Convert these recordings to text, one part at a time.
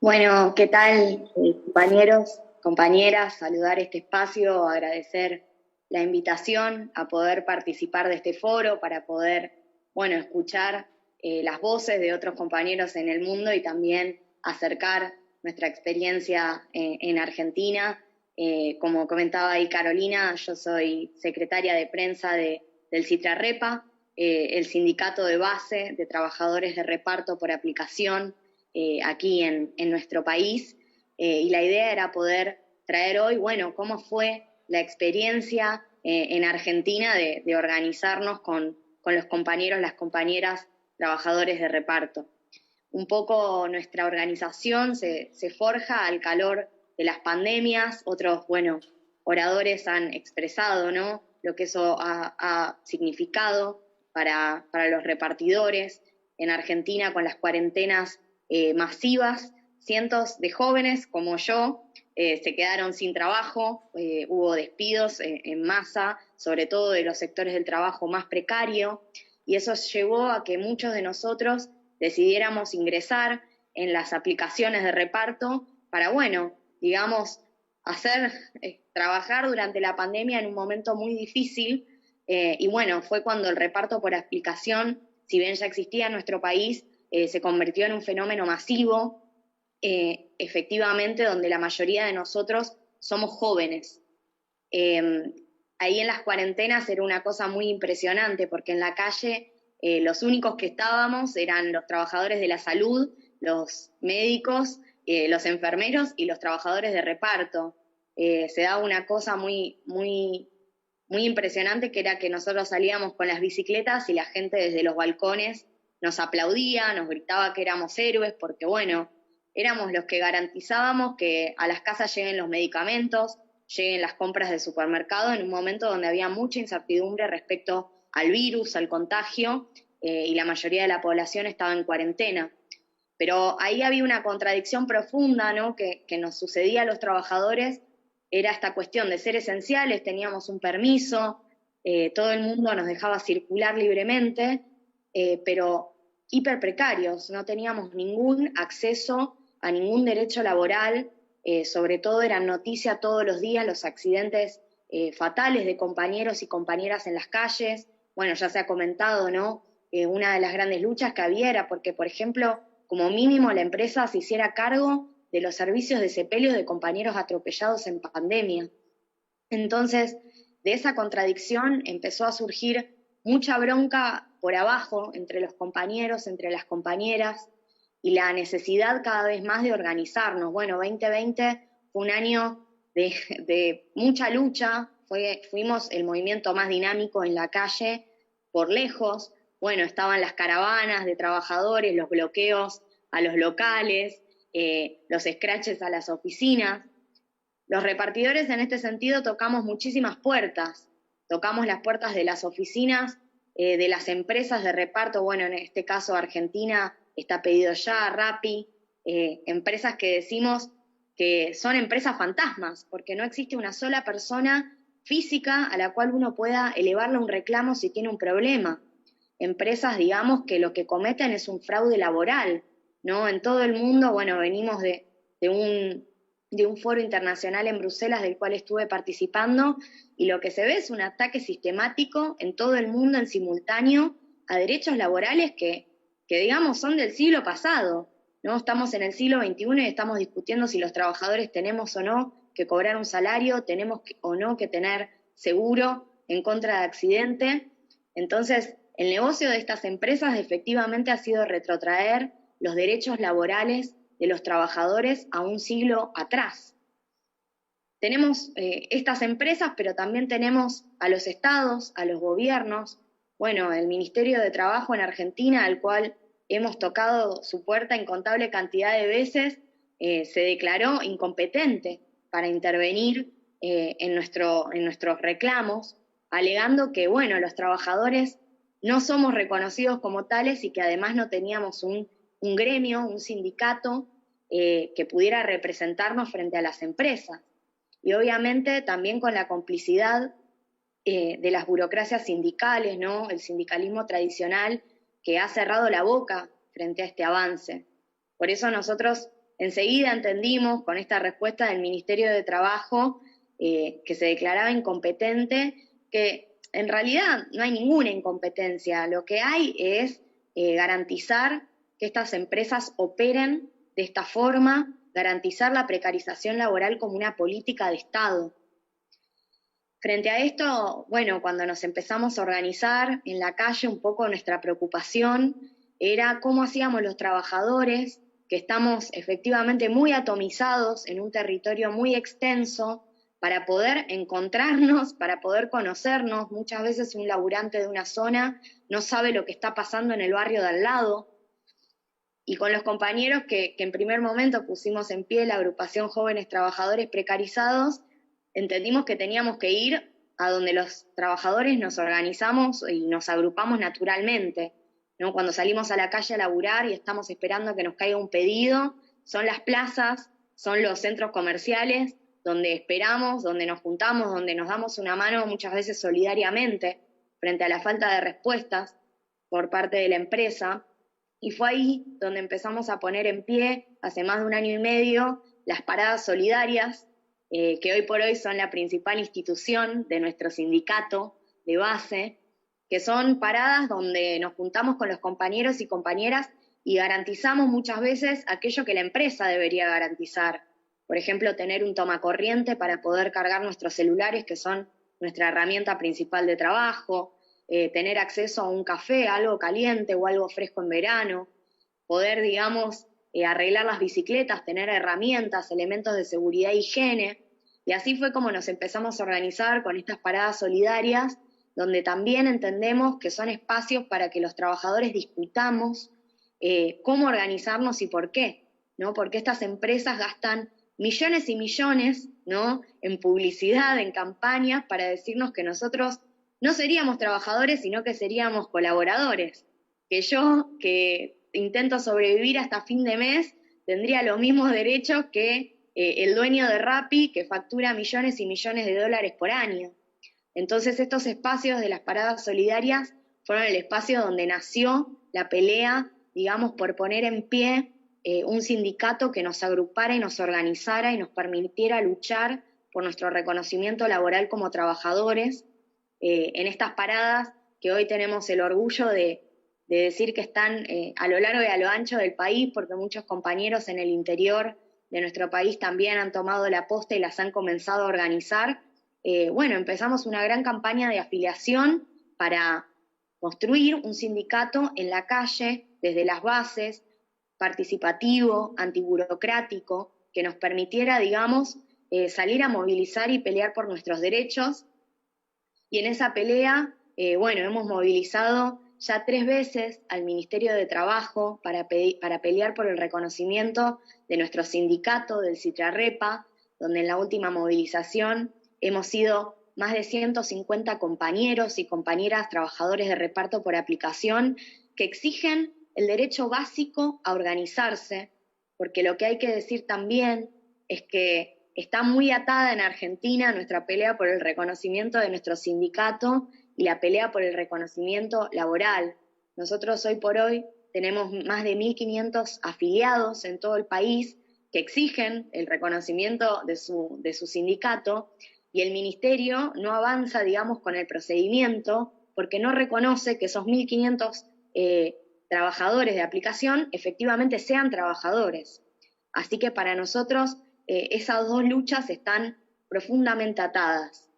Bueno, ¿qué tal, compañeros, compañeras? Saludar este espacio, agradecer la invitación a poder participar de este foro para poder, bueno, escuchar las voces de otros compañeros en el mundo y también acercar nuestra experiencia en Argentina. Como comentaba ahí Carolina, yo soy secretaria de prensa del CITRARREPA, el sindicato de base de trabajadores de reparto por aplicación aquí en nuestro país, y la idea era poder traer hoy, bueno, cómo fue la experiencia en Argentina de organizarnos con los compañeros, las compañeras, trabajadores de reparto. Un poco nuestra organización se forja al calor de las pandemias. Otros, bueno, oradores han expresado, ¿no?, lo que eso ha significado para los repartidores. En Argentina, con las cuarentenas masivas, cientos de jóvenes como yo se quedaron sin trabajo, hubo despidos en masa, sobre todo de los sectores del trabajo más precario, y eso llevó a que muchos de nosotros decidiéramos ingresar en las aplicaciones de reparto para, bueno, digamos, hacer, trabajar durante la pandemia en un momento muy difícil, y bueno, fue cuando el reparto por aplicación, si bien ya existía en nuestro país, se convirtió en un fenómeno masivo, efectivamente, donde la mayoría de nosotros somos jóvenes. Eh, Ahí en las cuarentenas era una cosa muy impresionante, porque en la calle los únicos que estábamos eran los trabajadores de la salud, los médicos, los enfermeros y los trabajadores de reparto. Se daba una cosa muy impresionante, que era que nosotros salíamos con las bicicletas y la gente desde los balcones nos aplaudía, nos gritaba que éramos héroes, porque bueno, éramos los que garantizábamos que a las casas lleguen los medicamentos, lleguen las compras del supermercado en un momento donde había mucha incertidumbre respecto al virus, al contagio, y la mayoría de la población estaba en cuarentena. Pero ahí había una contradicción profunda, ¿no?, que nos sucedía a los trabajadores. Era esta cuestión de ser esenciales, teníamos un permiso, todo el mundo nos dejaba circular libremente, pero hiper precarios, no teníamos ningún acceso a ningún derecho laboral. Sobre todo eran noticia todos los días los accidentes fatales de compañeros y compañeras en las calles. Bueno, ya se ha comentado, ¿no? Una de las grandes luchas que había era porque, por ejemplo, como mínimo la empresa se hiciera cargo de los servicios de sepelio de compañeros atropellados en pandemia. Entonces, de esa contradicción empezó a surgir mucha bronca por abajo entre los compañeros, entre las compañeras, y la necesidad cada vez más de organizarnos. Bueno, 2020 fue un año de mucha lucha, fuimos el movimiento más dinámico en la calle por lejos. Bueno, estaban las caravanas de trabajadores, los bloqueos a los locales, los scratches a las oficinas. Los repartidores en este sentido tocamos muchísimas puertas, tocamos las puertas de las oficinas, de las empresas de reparto. Bueno, en este caso Argentina está Pedido Ya, Rappi, empresas que decimos que son empresas fantasmas, porque no existe una sola persona física a la cual uno pueda elevarle un reclamo si tiene un problema. Empresas, digamos, que lo que cometen es un fraude laboral, ¿no? En todo el mundo, bueno, venimos de un foro internacional en Bruselas del cual estuve participando, y lo que se ve es un ataque sistemático en todo el mundo en simultáneo a derechos laborales que digamos son del siglo pasado, ¿no? Estamos en el siglo XXI y estamos discutiendo si los trabajadores tenemos o no que cobrar un salario, tenemos o no que tener seguro en contra de accidente. Entonces, el negocio de estas empresas efectivamente ha sido retrotraer los derechos laborales de los trabajadores a un siglo atrás. Tenemos estas empresas, pero también tenemos a los estados, a los gobiernos. Bueno, el Ministerio de Trabajo en Argentina, al cual hemos tocado su puerta incontable cantidad de veces, se declaró incompetente para intervenir en nuestros reclamos, alegando que, bueno, los trabajadores no somos reconocidos como tales y que además no teníamos un gremio, un sindicato que pudiera representarnos frente a las empresas. Y obviamente también con la complicidad de las burocracias sindicales, ¿no? El sindicalismo tradicional, que ha cerrado la boca frente a este avance. Por eso nosotros Enseguida entendimos con esta respuesta del Ministerio de Trabajo que se declaraba incompetente, que en realidad no hay ninguna incompetencia, lo que hay es garantizar que estas empresas operen de esta forma, garantizar la precarización laboral como una política de Estado. Frente a esto, bueno, cuando nos empezamos a organizar en la calle, un poco nuestra preocupación era cómo hacíamos los trabajadores, que estamos efectivamente muy atomizados en un territorio muy extenso, para poder encontrarnos, para poder conocernos. Muchas veces un laburante de una zona no sabe lo que está pasando en el barrio de al lado. Y con los compañeros que en primer momento pusimos en pie la agrupación Jóvenes Trabajadores Precarizados, entendimos que teníamos que ir a donde los trabajadores nos organizamos y nos agrupamos naturalmente, ¿no? Cuando salimos a la calle a laburar y estamos esperando que nos caiga un pedido, son las plazas, son los centros comerciales, donde esperamos, donde nos juntamos, donde nos damos una mano muchas veces solidariamente frente a la falta de respuestas por parte de la empresa. Y fue ahí donde empezamos a poner en pie, hace más de 1 año y medio, las paradas solidarias, que hoy por hoy son la principal institución de nuestro sindicato de base, que son paradas donde nos juntamos con los compañeros y compañeras y garantizamos muchas veces aquello que la empresa debería garantizar. Por ejemplo, tener un tomacorriente para poder cargar nuestros celulares, que son nuestra herramienta principal de trabajo, tener acceso a un café, algo caliente o algo fresco en verano, poder, digamos, arreglar las bicicletas, tener herramientas, elementos de seguridad e higiene. Y así fue como nos empezamos a organizar con estas paradas solidarias, donde también entendemos que son espacios para que los trabajadores discutamos cómo organizarnos y por qué, ¿no? Porque estas empresas gastan millones y millones, ¿no?, en publicidad, en campañas, para decirnos que nosotros no seríamos trabajadores, sino que seríamos colaboradores. Que yo, que intento sobrevivir hasta fin de mes, tendría los mismos derechos que el dueño de Rappi, que factura millones y millones de dólares por año. Entonces estos espacios de las paradas solidarias fueron el espacio donde nació la pelea, digamos, por poner en pie un sindicato que nos agrupara y nos organizara y nos permitiera luchar por nuestro reconocimiento laboral como trabajadores. En estas paradas que hoy tenemos el orgullo de decir que están a lo largo y a lo ancho del país, porque muchos compañeros en el interior de nuestro país también han tomado la posta y las han comenzado a organizar. Bueno, empezamos una gran campaña de afiliación para construir un sindicato en la calle, desde las bases, participativo, antiburocrático, que nos permitiera, digamos, salir a movilizar y pelear por nuestros derechos. Y en esa pelea, bueno, hemos movilizado ya 3 veces al Ministerio de Trabajo para pelear por el reconocimiento de nuestro sindicato, del Citrarrepa, donde en la última movilización hemos sido más de 150 compañeros y compañeras trabajadores de reparto por aplicación que exigen el derecho básico a organizarse, porque lo que hay que decir también es que está muy atada en Argentina nuestra pelea por el reconocimiento de nuestro sindicato y la pelea por el reconocimiento laboral. Nosotros hoy por hoy tenemos más de 1.500 afiliados en todo el país que exigen el reconocimiento de su sindicato, y el ministerio no avanza, digamos, con el procedimiento porque no reconoce que esos 1.500 trabajadores de aplicación efectivamente sean trabajadores. Así que para nosotros esas dos luchas están profundamente atadas.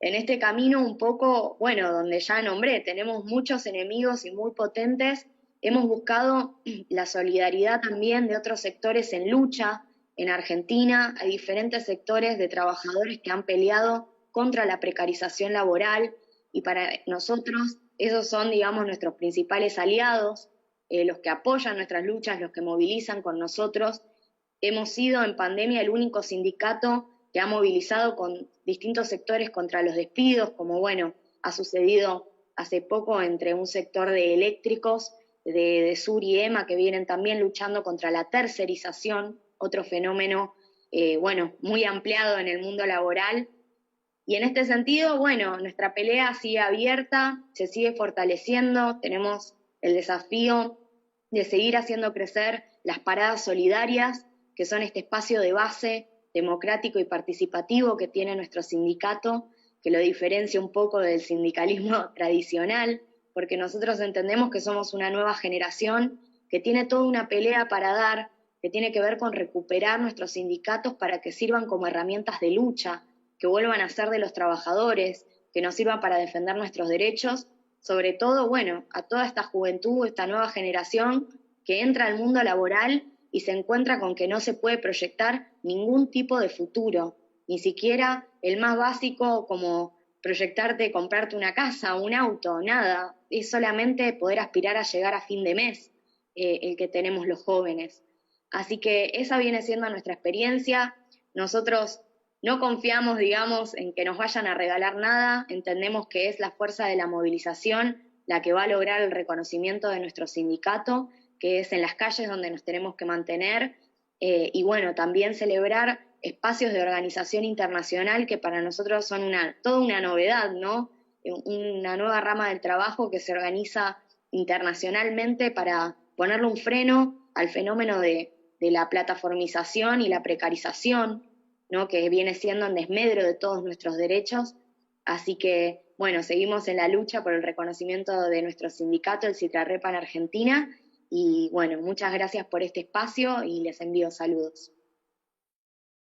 En este camino un poco, bueno, donde ya nombré, tenemos muchos enemigos y muy potentes, hemos buscado la solidaridad también de otros sectores en lucha. En Argentina hay diferentes sectores de trabajadores que han peleado contra la precarización laboral, y para nosotros esos son, digamos, nuestros principales aliados, los que apoyan nuestras luchas, los que movilizan con nosotros. Hemos sido en pandemia el único sindicato que ha movilizado con distintos sectores contra los despidos, como bueno, ha sucedido hace poco entre un sector de eléctricos, de Sur y EMA, que vienen también luchando contra la tercerización, otro fenómeno bueno, muy ampliado en el mundo laboral. Y en este sentido, bueno, nuestra pelea sigue abierta, se sigue fortaleciendo, tenemos el desafío de seguir haciendo crecer las paradas solidarias, que son este espacio de base democrático y participativo que tiene nuestro sindicato, que lo diferencia un poco del sindicalismo tradicional, porque nosotros entendemos que somos una nueva generación que tiene toda una pelea para dar, que tiene que ver con recuperar nuestros sindicatos para que sirvan como herramientas de lucha, que vuelvan a ser de los trabajadores, que nos sirvan para defender nuestros derechos, sobre todo, bueno, a toda esta juventud, esta nueva generación que entra al mundo laboral y se encuentra con que no se puede proyectar ningún tipo de futuro, ni siquiera el más básico como proyectarte, comprarte una casa, un auto, nada, es solamente poder aspirar a llegar a fin de mes, el que tenemos los jóvenes. Así que esa viene siendo nuestra experiencia. Nosotros no confiamos, digamos, en que nos vayan a regalar nada, entendemos que es la fuerza de la movilización la que va a lograr el reconocimiento de nuestro sindicato, que es en las calles donde nos tenemos que mantener, y bueno, también celebrar espacios de organización internacional que para nosotros son toda una novedad, ¿no? Una nueva rama del trabajo que se organiza internacionalmente para ponerle un freno al fenómeno de la plataformización y la precarización, ¿no? Que viene siendo en desmedro de todos nuestros derechos. Así que, bueno, seguimos en la lucha por el reconocimiento de nuestro sindicato, el CITRARREPA en Argentina, y bueno, muchas gracias por este espacio y les envío saludos.